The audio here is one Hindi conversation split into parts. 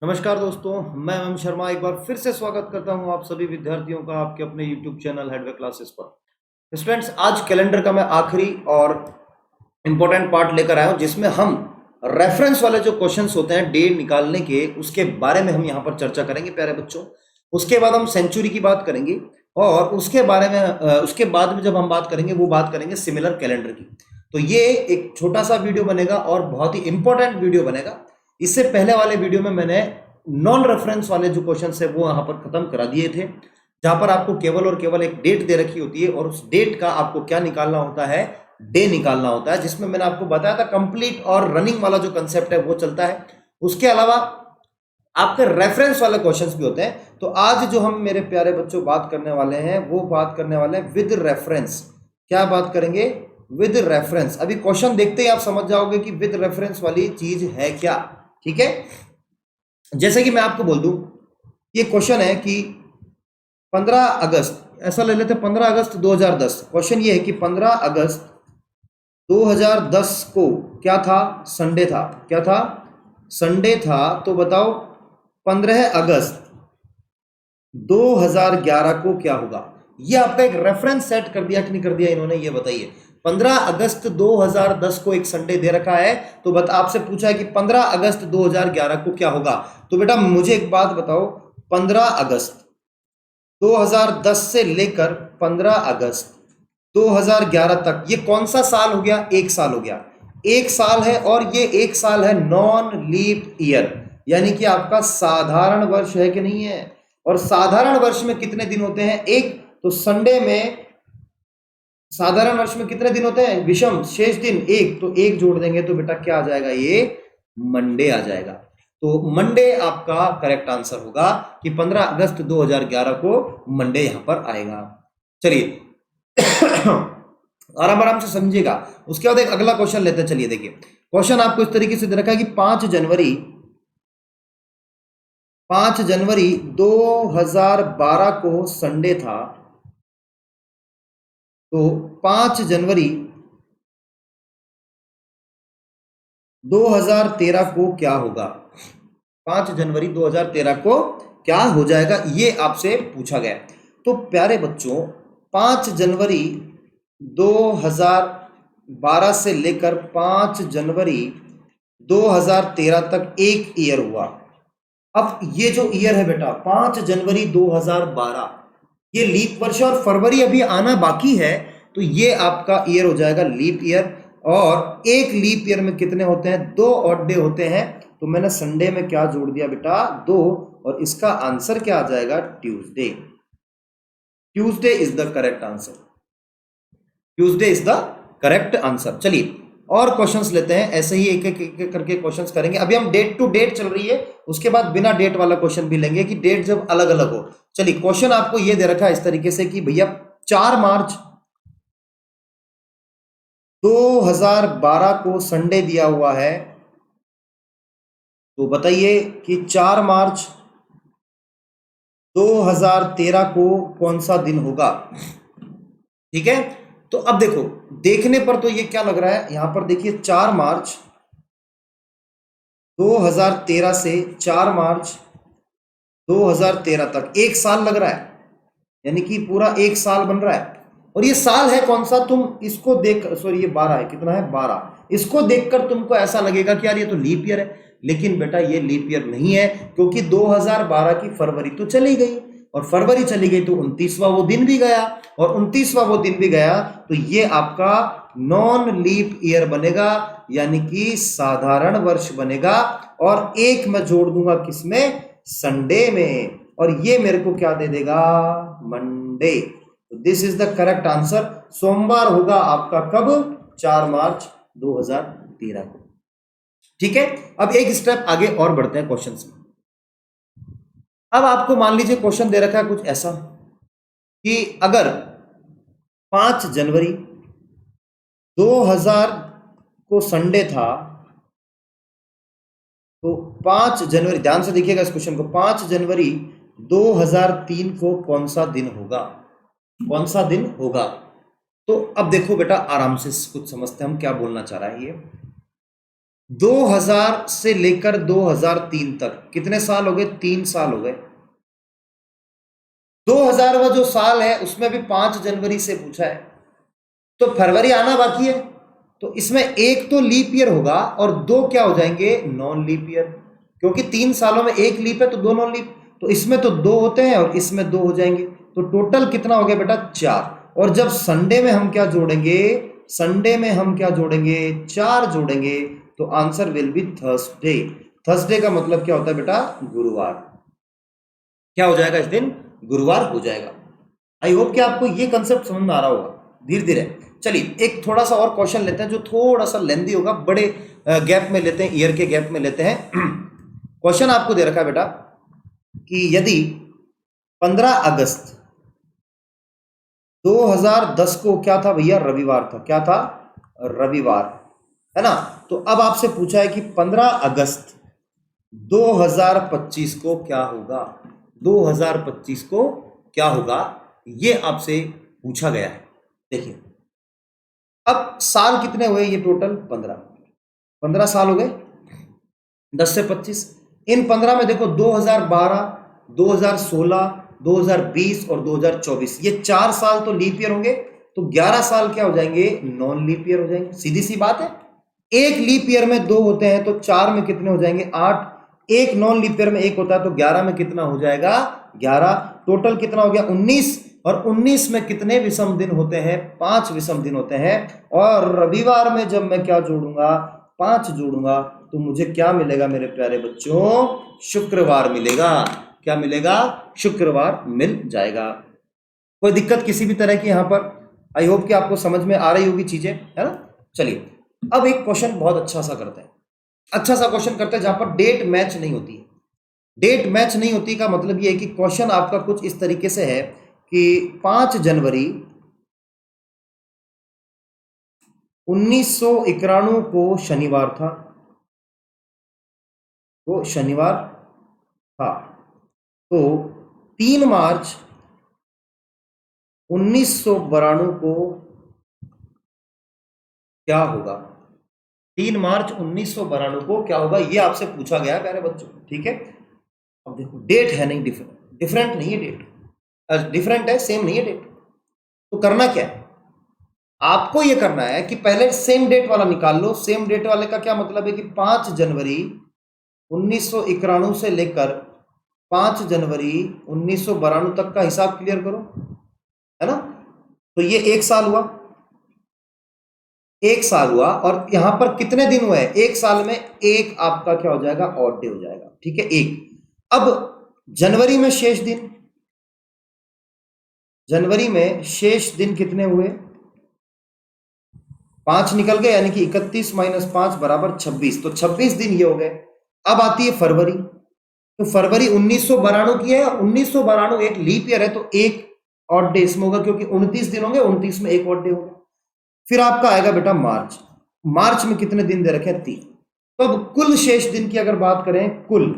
नमस्कार दोस्तों, मैं अमन शर्मा एक बार फिर से स्वागत करता हूं आप सभी विद्यार्थियों का आपके अपने YouTube चैनल हेडवे क्लासेस पर। स्टूडेंट्स, आज कैलेंडर का मैं आखिरी और इम्पोर्टेंट पार्ट लेकर आया हूं जिसमें हम रेफरेंस वाले जो क्वेश्चंस होते हैं डे निकालने के, उसके बारे में हम यहां पर चर्चा करेंगे प्यारे बच्चों। उसके बाद हम सेंचुरी की बात करेंगे और उसके बारे में उसके बाद में जब हम बात करेंगे वो बात करेंगे सिमिलर कैलेंडर की। तो ये एक छोटा सा वीडियो बनेगा और बहुत ही इंपॉर्टेंट वीडियो बनेगा। इससे पहले वाले वीडियो में मैंने नॉन रेफरेंस वाले जो क्वेश्चन है वो यहां पर खत्म करा दिए थे, जहां पर आपको केवल और केवल एक डेट दे रखी होती है और उस डेट का आपको क्या निकालना होता है, डे निकालना होता है, जिसमें मैंने आपको बताया था कंप्लीट और रनिंग वाला जो कंसेप्ट है वो चलता है। उसके अलावा आपके रेफरेंस वाले क्वेश्चंस भी होते हैं। तो आज जो हम मेरे प्यारे बच्चों बात करने वाले हैं वो बात करने वाले हैं विद रेफरेंस। क्या बात करेंगे? With reference. अभी क्वेश्चन देखते ही आप समझ जाओगे कि विद रेफरेंस वाली चीज है क्या। ठीक है, जैसे कि मैं आपको बोल दूं, ये क्वेश्चन है कि 15 अगस्त, ऐसा ले लेते हैं 15 अगस्त 2010। क्वेश्चन ये है कि 15 अगस्त 2010 को क्या था? संडे था। क्या था? संडे था। तो बताओ 15 अगस्त 2011 को क्या होगा? ये आपका एक रेफरेंस सेट कर दिया कि नहीं कर दिया इन्होंने, ये बताइए। 15 अगस्त 2010 को एक संडे दे रखा है, तो बता आपसे पूछा है कि 15 अगस्त 2011 को क्या होगा। तो बेटा मुझे एक बात बताओ, 15 अगस्त 2010 से लेकर 15 अगस्त 2011 तक ये कौन सा साल हो गया? एक साल हो गया। एक साल है और ये एक साल है नॉन लीप ईयर, यानी कि आपका साधारण वर्ष है कि नहीं है। और साधारण वर्ष में कितने दिन होते हैं? एक। तो संडे में साधारण वर्ष में कितने दिन होते हैं? विषम शेष दिन एक। तो एक जोड़ देंगे तो बेटा क्या आ जाएगा? ये मंडे आ जाएगा। तो मंडे आपका करेक्ट आंसर होगा कि 15 अगस्त 2011 को मंडे यहां पर आएगा। चलिए आराम आराम से समझिएगा। उसके बाद एक अगला क्वेश्चन लेते हैं। चलिए देखिए, क्वेश्चन आपको इस तरीके से दे रखा है कि 5 जनवरी 2012 को संडे था। तो 5 जनवरी 2013 को क्या होगा? 5 जनवरी 2013 को क्या हो जाएगा, ये आपसे पूछा गया। तो प्यारे बच्चों, 5 जनवरी 2012 से लेकर 5 जनवरी 2013 तक एक ईयर हुआ। अब ये जो ईयर है बेटा 5 जनवरी 2012, ये लीप वर्ष और फरवरी अभी आना बाकी है, तो ये आपका ईयर हो जाएगा लीप ईयर। और एक लीप ईयर में कितने होते हैं? 2 ऑड डे होते हैं। तो मैंने संडे में क्या जोड़ दिया बेटा? 2। और इसका आंसर क्या आ जाएगा? Tuesday. Tuesday is the correct answer. Tuesday is the correct answer. चलिए और क्वेश्चंस लेते हैं, ऐसे ही एक एक करके क्वेश्चंस करेंगे। अभी हम डेट टू डेट चल रही है, उसके बाद बिना डेट वाला क्वेश्चन भी लेंगे कि डेट जब अलग अलग हो। चलिए क्वेश्चन आपको ये दे रखा है इस तरीके से कि भैया 4 मार्च 2012 को संडे दिया हुआ है। तो बताइए कि 4 मार्च 2013 को कौन सा दिन होगा? ठीक है, तो अब देखो, देखने पर तो ये क्या लग रहा है, यहां पर देखिए 4 मार्च 2013 से 4 मार्च 2013 तक एक साल लग रहा है, यानी कि पूरा एक साल बन रहा है। और ये साल है कौन सा? तुम इसको देख, सॉरी ये 12 है, कितना है? 12। इसको देखकर तुमको ऐसा लगेगा कि यार ये तो लीप ईयर है, लेकिन बेटा ये लीप ईयर नहीं है, क्योंकि 2012 की फरवरी तो चली गई और फरवरी चली गई तो 29वां वो दिन भी गया, और 29वां वो दिन भी गया, तो ये आपका नॉन लीप ईयर बनेगा, यानी कि साधारण वर्ष बनेगा। और एक मैं जोड़ दूंगा किसमें? संडे में, और ये मेरे को क्या दे देगा? Monday. This is the correct answer. सोमवार होगा आपका कब? 4 मार्च 2013 को। ठीक है, अब एक स्टेप आगे और बढ़ते हैं क्वेश्चंस में। अब आपको मान लीजिए क्वेश्चन दे रखा है कुछ ऐसा कि अगर 5 जनवरी 2000 को संडे था, तो 5 जनवरी, ध्यान से देखिएगा इस क्वेश्चन को, 5 जनवरी 2003 को कौन सा दिन होगा? कौन सा दिन होगा? तो अब देखो बेटा, आराम से कुछ समझते हैं हम क्या बोलना चाह रहा है ये। 2000 से लेकर 2003 तक कितने साल हो गए? 3 साल हो गए। 2000वां जो साल है उसमें भी 5 जनवरी से पूछा है, तो फरवरी आना बाकी है, तो इसमें एक तो लीप ईयर होगा और दो क्या हो जाएंगे? नॉन लीप ईयर, क्योंकि 3 सालों में एक लीप है तो दो नॉन लीप, तो इसमें तो 2 होते हैं और इसमें 2 हो जाएंगे, तो टोटल कितना हो गया बेटा? 4। और जब संडे में हम क्या जोड़ेंगे? संडे में हम क्या जोड़ेंगे? 4 जोड़ेंगे, तो answer will be Thursday. Thursday का मतलब क्या होता है बेटा? गुरुवार। क्या हो जाएगा इस दिन? गुरुवार हो जाएगा। आई होप कि आपको ये कंसेप्ट समझ में आ रहा होगा धीरे धीरे। चलिए एक थोड़ा सा और क्वेश्चन लेते हैं जो थोड़ा सा लेंदी होगा, बड़े गैप में लेते हैं, ईयर के गैप में लेते हैं। क्वेश्चन आपको दे रखा है बेटा कि यदि 15 अगस्त 2010 को क्या था भैया? रविवार था। क्या था? रविवार, है ना? तो अब आपसे पूछा है कि 15 अगस्त 2025 को क्या होगा? 2025 को क्या होगा, ये आपसे पूछा गया है। देखिए अब साल कितने हुए? ये टोटल 15 साल हो गए, 10 से 25। इन 15 में देखो 2012, 2016, 2020 और 2024, ये 4 साल तो लीप ईयर होंगे, तो 11 साल क्या हो जाएंगे? नॉन लीप ईयर हो जाएंगे। सीधी सी बात है, एक लीप ईयर में 2 होते हैं, तो 4 में कितने हो जाएंगे? 8। एक नॉन लीप ईयर में 1 होता है, तो 11 में कितना हो जाएगा? 11। टोटल कितना हो गया? 19। और 19 में कितने विषम दिन होते हैं? 5 विषम दिन होते हैं। और रविवार में जब मैं क्या जोड़ूंगा? 5 जोड़ूंगा, तो मुझे क्या मिलेगा मेरे प्यारे बच्चों? शुक्रवार मिलेगा। क्या मिलेगा? शुक्रवार मिल जाएगा। कोई दिक्कत किसी भी तरह की यहां पर? आई होप कि आपको समझ में आ रही होगी चीजें, है ना? चलिए अब एक क्वेश्चन बहुत अच्छा सा करते हैं, अच्छा सा क्वेश्चन करते हैं जहां पर डेट मैच नहीं होती है। डेट मैच नहीं होती का मतलब यह है कि क्वेश्चन आपका कुछ इस तरीके से है कि 5 जनवरी 1991 को शनिवार था, वो शनिवार था, तो 3 मार्च 1992 को क्या होगा? 3 मार्च 1992 को क्या होगा, ये आपसे पूछा गया है प्यारे बच्चों, ठीक है? अब देखो डेट है नहीं डिफरेंट, डिफरेंट नहीं है डेट, डिफरेंट है, सेम नहीं है डेट। तो करना क्या है? आपको ये करना है कि पहले सेम डेट वाला निकाल लो। सेम डेट वाले का क्या मतलब है कि 5 जनवरी 1991 से लेकर 5 जनवरी 1992 तक का हिसाब क्लियर करो, है ना? तो ये 1 साल हुआ, 1 साल हुआ, और यहां पर कितने दिन हुए? 1 साल में एक आपका क्या हो जाएगा? ऑड डे हो जाएगा, ठीक है? एक। अब जनवरी में शेष दिन, जनवरी में शेष दिन कितने हुए? 5 निकल गए, यानी कि 31 - 5 बराबर 26, तो 26 दिन ये हो गए। अब आती है फरवरी, तो फरवरी 1992 की है, 1992 एक लीप ईयर है, तो एक ऑड डे इसमें होगा, क्योंकि 29 दिन होंगे, 29 में एक ऑड डे होगा। फिर आपका आएगा बेटा मार्च, मार्च में कितने दिन दे रखे हैं? 3। तो अब कुल शेष दिन की अगर बात करें, कुल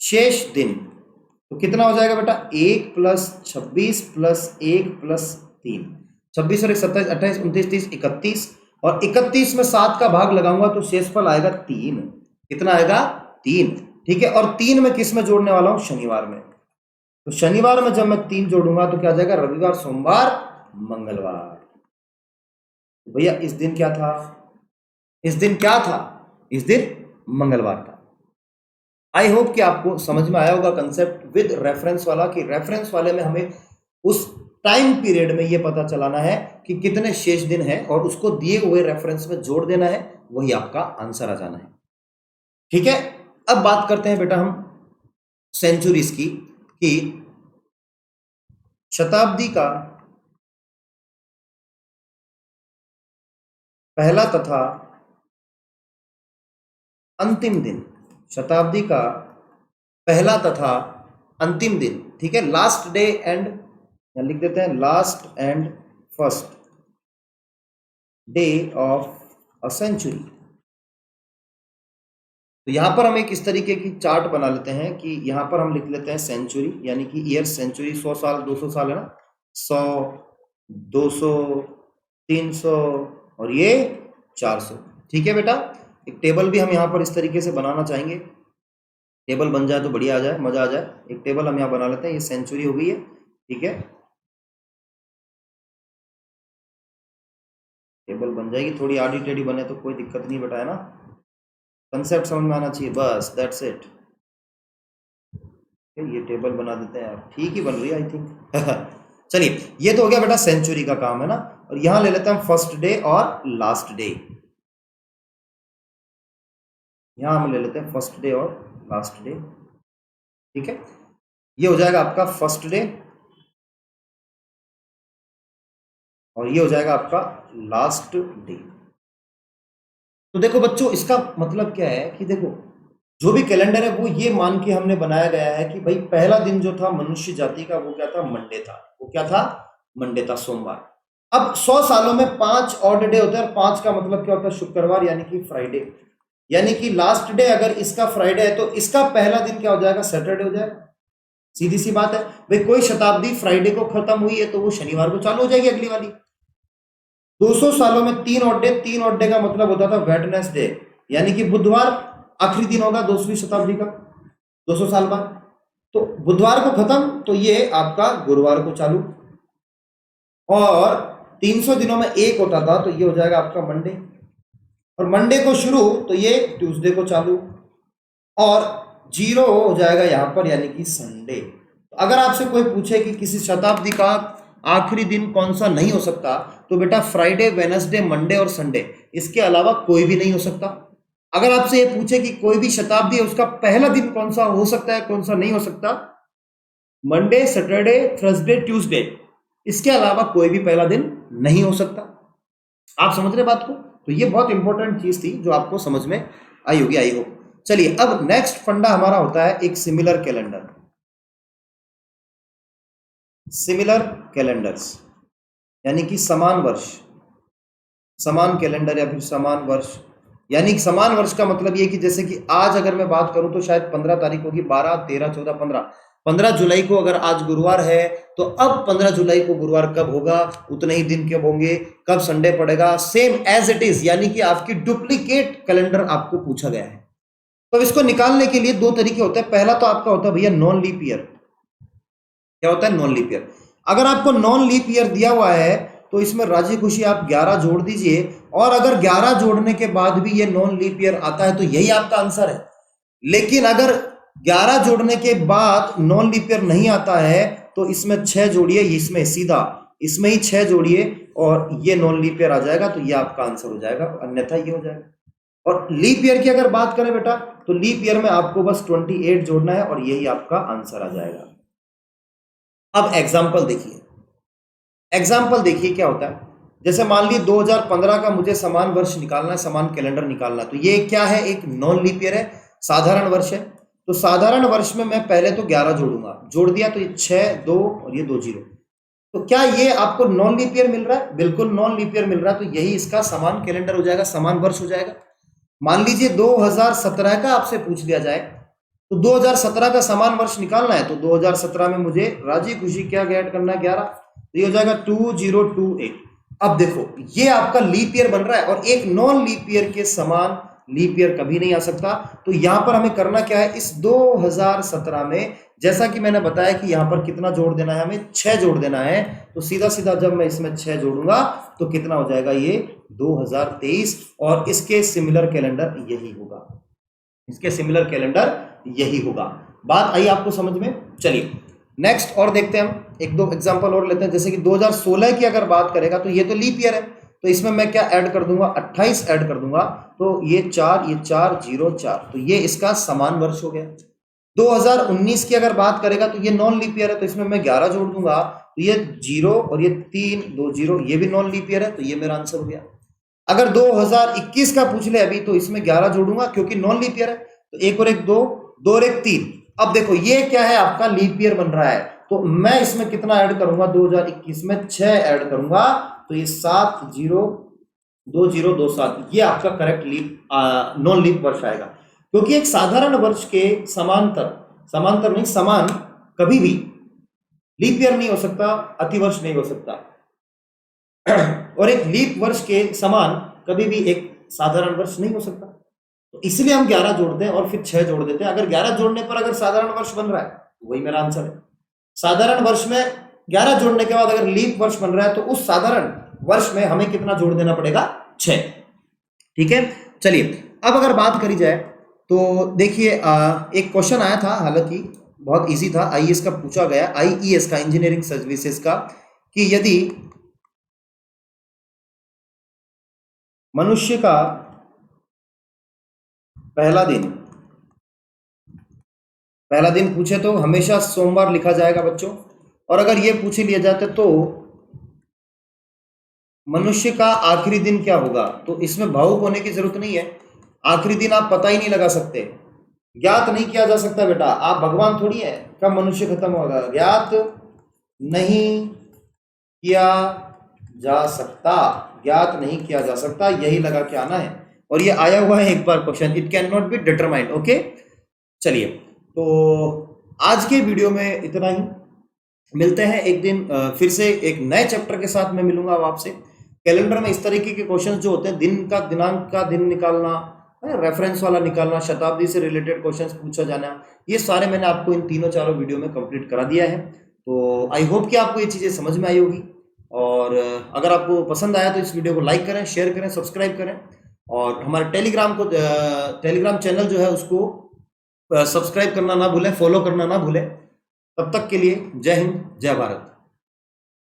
शेष दिन, तो कितना हो जाएगा बेटा? 1 + 26 + 1 + 3, 26 और 1 27, 28, 29, 30, 31, और 31 में 7 का भाग लगाऊंगा तो शेषफल आएगा 3। कितना आएगा? 3, ठीक है? और 3 में किस में जोड़ने वाला हूं? शनिवार में। तो शनिवार में जब मैं 3 जोड़ूंगा तो क्या आ जाएगा? रविवार, सोमवार, मंगलवार। भैया इस दिन क्या था? इस दिन क्या था? इस दिन मंगलवार था। आई होप कि आपको समझ में आया होगा कंसेप्ट विद रेफरेंस वाला, कि रेफरेंस वाले में हमें उस टाइम पीरियड में ये पता चलाना है कि कितने शेष दिन हैं, और उसको दिए हुए रेफरेंस में जोड़ देना है, वही आपका आंसर आ जाना है, ठीक है? अब बात करते हैं बेटा हम सेंचुरीज की, कि शताब्दी का पहला तथा अंतिम दिन, शताब्दी का पहला तथा अंतिम दिन, ठीक है? लास्ट डे एंड, लिख देते हैं last and first day of a century. तो यहां पर हम एक इस तरीके की चार्ट बना लेते हैं कि यहां पर हम लिख लेते हैं सेंचुरी, यानी कि ईयर सेंचुरी, 100 साल, 200 साल, है ना? 100, 200, 300 और ये 400। ठीक है बेटा, एक टेबल भी हम यहाँ पर इस तरीके से बनाना चाहेंगे, टेबल बन जाए तो बढ़िया आ जाए, मजा आ जाए। एक टेबल हम यहाँ बना लेते हैं, ये सेंचुरी हो गई है, ठीक है, टेबल बन जाएगी, थोड़ी आड़ी टेढ़ी बने तो कोई दिक्कत नहीं बेटा, है ना, कंसेप्ट समझ में आना चाहिए, बस दैट्स इट। ये टेबल बना देते हैं यार, ठीक ही बन रही है आई थिंक। चलिए, ये तो हो गया बेटा सेंचुरी का काम, है ना, और यहां ले लेते हैं फर्स्ट डे और लास्ट डे, यहां हम ले लेते हैं फर्स्ट डे और लास्ट डे, ठीक है, ये हो जाएगा आपका फर्स्ट डे और ये हो जाएगा आपका लास्ट डे। तो देखो बच्चों, इसका मतलब क्या है कि देखो, जो भी कैलेंडर है वो ये मान के हमने बनाया गया है कि भाई पहला दिन जो था मनुष्य जाति का वो क्या था, मंडे था, वो क्या था, मंडे था, सोमवार। अब 100 सालों में 5 ऑड डे होते हैं, और 5 का मतलब क्या होता है, शुक्रवार, यानी कि फ्राइडे, यानी कि लास्ट डे अगर इसका फ्राइडे है तो इसका पहला दिन क्या हो जाएगा, सैटरडे हो जाएगा। सीधी सी बात है भाई, कोई शताब्दी फ्राइडे को खत्म हुई है तो वो शनिवार को चालू हो जाएगी अगली वाली। 200 सालों में 3 ऑड डे, 3 ऑड डे का मतलब होता था वेडनेसडे, यानी कि बुधवार आखिरी दिन होगा 2वीं शताब्दी का, 200 साल बाद, तो बुधवार को खत्म तो ये आपका गुरुवार को चालू, और 300 दिनों में एक होता था तो ये हो जाएगा आपका मंडे, और मंडे को शुरू तो ये ट्यूसडे को चालू, और 0 हो जाएगा यहां पर, यानी कि संडे। तो अगर आपसे कोई पूछे कि किसी शताब्दी का आखिरी दिन कौन सा नहीं हो सकता, तो बेटा फ्राइडे, वेडनेसडे, मंडे और संडे, इसके अलावा कोई भी नहीं हो सकता। अगर आपसे ये पूछे कि कोई भी शताब्दी है उसका पहला दिन कौन सा हो सकता है, कौन सा नहीं हो सकता, मंडे, सैटरडे, थर्सडे, ट्यूसडे, इसके अलावा कोई भी पहला दिन नहीं हो सकता। आप समझ रहे बात को? तो ये बहुत इंपॉर्टेंट चीज थी जो आपको समझ में आई होगी, आई होप। चलिए, अब नेक्स्ट फंडा हमारा होता है एक सिमिलर कैलेंडर, सिमिलर कैलेंडर्स, यानी कि समान वर्ष, समान कैलेंडर या फिर समान वर्ष, यानी कि समान वर्ष का मतलब ये कि जैसे कि आज अगर मैं बात करूं तो शायद 15 तारीख होगी, 12, 13, 14, 15 जुलाई को अगर आज गुरुवार है तो अब 15 जुलाई को गुरुवार कब होगा, उतने ही दिन कब होंगे, कब संडे पड़ेगा, सेम एज इट इज, यानी कि आपकी डुप्लीकेट कैलेंडर आपको पूछा गया है। तो इसको निकालने के लिए 2 तरीके होते हैं। पहला तो आपका होता है भैया नॉन लीप ईयर। क्या होता है नॉन लीप ईयर? अगर आपको नॉन लीप ईयर दिया हुआ है तो इसमें राजी खुशी आप 11 जोड़ दीजिए, और अगर 11 जोड़ने के बाद भी ये नॉन लीप ईयर आता है तो यही आपका आंसर है। लेकिन अगर 11 जोड़ने के बाद नॉन लीप ईयर नहीं आता है तो इसमें 6 जोड़िए, इसमें सीधा इसमें ही 6 जोड़िए और ये नॉन लीप ईयर आ जाएगा, तो ये आपका आंसर हो जाएगा, अन्यथा ये हो जाएगा। और लीप ईयर की अगर बात करें बेटा, तो लीप ईयर में आपको बस 28 जोड़ना है और यही आपका आंसर आ जाएगा। अब एग्जाम्पल देखिए, एग्जाम्पल देखिए क्या होता है। जैसे मान ली 2015 का मुझे समान वर्ष निकालना है, समान कैलेंडर निकालना है, तो ये क्या है, एक नॉन लीप ईयर है, साधारण वर्ष है। तो साधारण वर्ष में मैं पहले तो 11 जोड़ूंगा, जोड़ दिया तो ये 6, 2 और ये 2 0। तो क्या ये आपको नॉन लीप ईयर मिल रहा है? बिल्कुल नॉन लीप ईयर मिल रहा है, तो यही इसका समान कैलेंडर हो जाएगा, समान वर्ष हो जाएगा। मान लीजिए 2017 का आपसे पूछ लिया जाए, तो 2017 का समान वर्ष निकालना है, तो 2017 में मुझे राजी खुशी क्या ऐड करना है, 11, तो ये हो जाएगा 2028। अब देखो ये आपका लीप ईयर बन रहा है, और एक नॉन लीप ईयर के समान लीप ईयर कभी नहीं आ सकता। तो यहां पर हमें करना क्या है, इस 2017 में जैसा कि मैंने बताया कि यहां पर कितना जोड़ देना है, हमें 6 जोड़ देना है। तो सीधा सीधा जब मैं इसमें 6 जोड़ूंगा तो कितना हो जाएगा, ये 2023, और इसके सिमिलर कैलेंडर यही होगा, इसके सिमिलर कैलेंडर यही होगा। बात आई आपको समझ में? चलिए नेक्स्ट और देखते हैं, हम एक दो एग्जांपल और लेते हैं। जैसे कि 2016 की अगर बात करेगा तो ये तो लीप ईयर है, तो इसमें मैं क्या ऐड कर दूंगा, 28 ऐड कर दूंगा, तो ये 4 0 4, तो ये इसका समान वर्ष हो गया। 2019 की अगर बात करेगा तो ये नॉन लीप ईयर है, तो इसमें मैं 11 जोड़ दूंगा, तो ये 0 और ये 3 2 0, ये भी नॉन लीप ईयर है, तो ये मेरा आंसर हो गया। अगर 2021 का पूछ ले अभी, तो इसमें 11 जोड़ूंगा क्योंकि नॉन लीप ईयर है, तो 1 और 1 2, 2 और 1 3। अब देखो ये क्या है, आपका लीप ईयर बन रहा है, तो मैं इसमें कितना ऐड करूंगा, 2021 में 6 ऐड करूंगा, तो ये 7 0 2 0 2 7, ये आपका करेक्ट लीप नॉन लीप वर्ष आएगा। क्योंकि एक साधारण वर्ष के समांतर नहीं, समान कभी भी लीप ईयर नहीं हो सकता, अतिवर्ष नहीं हो सकता, और एक लीप वर्ष के समान कभी भी एक साधारण वर्ष नहीं हो सकता, तो इसलिए हम 11 जोड़ते हैं और फिर 6 जोड़ देते हैं। अगर 11 जोड़ने पर अगर साधारण वर्ष बन रहा है तो वही मेरा आंसर है। साधारण वर्ष में 11 जोड़ने के बाद अगर लीप वर्ष बन रहा है तो उस साधारण वर्ष में हमें कितना जोड़ देना पड़ेगा? 6। ठीक है, चलिए अब अगर बात करी जाए तो देखिए एक क्वेश्चन आया था, हालांकि बहुत इजी था, आईएएस का पूछा गया, आईईएस का, इंजीनियरिंग सर्विसेज का, कि यदि मनुष्य का पहला दिन पूछे तो हमेशा सोमवार लिखा जाएगा बच्चों, और अगर ये पूछ लिया जाता तो मनुष्य का आखिरी दिन क्या होगा, तो इसमें भावुक होने की जरूरत नहीं है। आखिरी दिन आप पता ही नहीं लगा सकते, ज्ञात नहीं किया जा सकता बेटा, आप भगवान थोड़ी है, कब मनुष्य खत्म होगा, ज्ञात नहीं किया जा सकता, ज्ञात नहीं किया जा सकता, यही लगा के आना है। और ये आया हुआ है एक बार question, it can not be determined. Okay, चलिए तो आज के वीडियो में इतना ही, मिलते हैं एक दिन फिर से एक नए चैप्टर के साथ। मैं मिलूंगा अब आपसे। कैलेंडर में इस तरीके के क्वेश्चंस जो होते हैं, दिन का, दिनांक का दिन निकालना, रेफरेंस वाला निकालना, शताब्दी से रिलेटेड क्वेश्चंस पूछा जाना, ये सारे मैंने आपको इन तीनों चारों वीडियो में कंप्लीट करा दिया है। तो आई होप कि आपको ये चीज़ें समझ में आई होगी, और अगर आपको पसंद आया तो इस वीडियो को लाइक करें, शेयर करें, सब्सक्राइब करें, और हमारे टेलीग्राम चैनल जो है उसको सब्सक्राइब करना ना भूलें, फॉलो करना ना भूलें। तब तक के लिए जय हिंद, जय भारत।